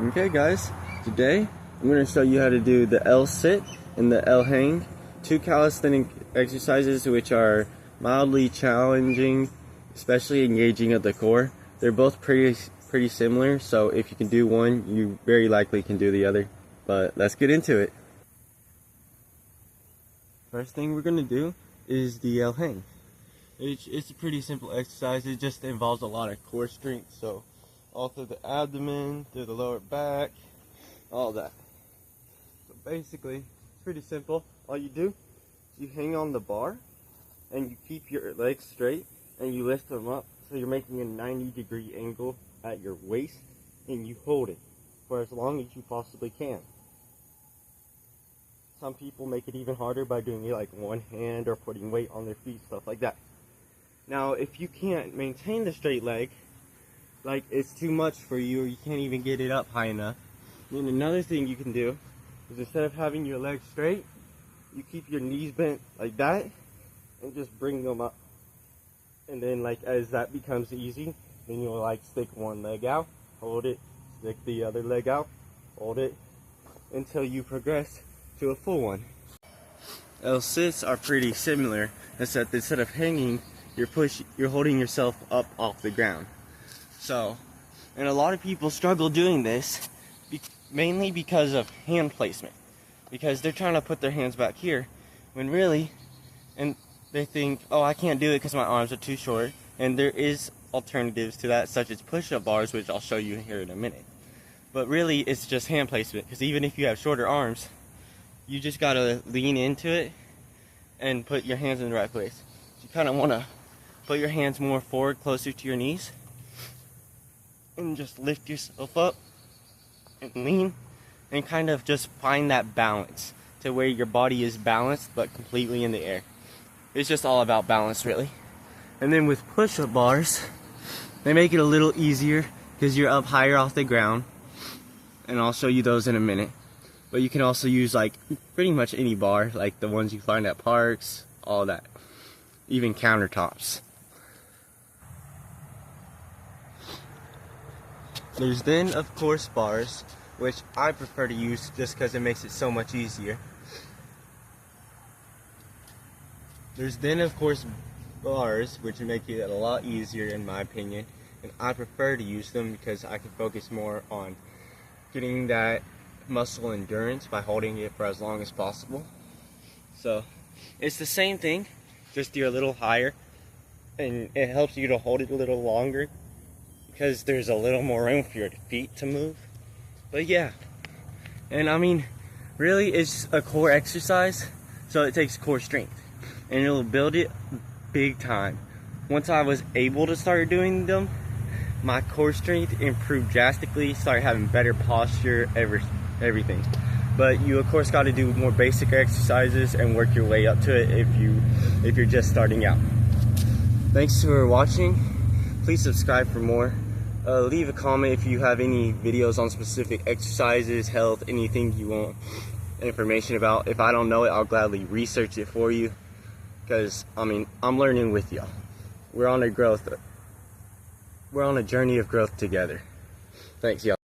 Okay guys, today I'm going to show you how to do the L sit and the L hang, two calisthenic exercises which are mildly challenging, especially engaging of the core. They're both pretty similar, so if you can do one, you very likely can do the other. But let's get into it. First thing we're going to do is the L hang. It's a pretty simple exercise. It just involves a lot of core strength, so all through the abdomen, through the lower back, all that. So basically, it's pretty simple. All you do is you hang on the bar and you keep your legs straight and you lift them up so you're making a 90-degree angle at your waist, and you hold it for as long as you possibly can. Some people make it even harder by doing it like one hand or putting weight on their feet, stuff like that. Now, if you can't maintain the straight leg, like it's too much for you or you can't even get it up high enough, then another thing you can do is instead of having your legs straight, you keep your knees bent like that and just bring them up. And then like as that becomes easy, then you'll like stick one leg out, hold it, stick the other leg out, hold it, until you progress to a full one. L sits are pretty similar, except instead of hanging, you're holding yourself up off the ground. So, and a lot of people struggle doing this mainly because of hand placement, because they're trying to put their hands back here when really, and they think, oh, I can't do it because my arms are too short. And there is alternatives to that, such as push-up bars, which I'll show you here in a minute. But really, it's just hand placement, because even if you have shorter arms, you just gotta lean into it and put your hands in the right place. So you kind of want to put your hands more forward, closer to your knees, and just lift yourself up and lean, and kind of just find that balance to where your body is balanced but completely in the air. It's just all about balance, really. And then with push-up bars, they make it a little easier because you're up higher off the ground, and I'll show you those in a minute. But you can also use like pretty much any bar, like the ones you find at parks, all that, even countertops. There's then, of course, bars, which I prefer to use just because it makes it so much easier. There's then, of course, bars, which make it a lot easier in my opinion, and I prefer to use them because I can focus more on getting that muscle endurance by holding it for as long as possible. So it's the same thing, just you're a little higher, and it helps you to hold it a little longer because there's a little more room for your feet to move. But yeah, and I mean, really it's a core exercise, so it takes core strength, and it'll build it big time. Once I was able to start doing them, my core strength improved drastically, started having better posture, everything. But you of course got to do more basic exercises and work your way up to it if you're just starting out. Thanks for watching. Please subscribe for more. Leave a comment if you have any videos on specific exercises, health, anything you want information about. If I don't know it, I'll gladly research it for you, because I mean, I'm learning with y'all. We're on a journey of growth together. Thanks, y'all.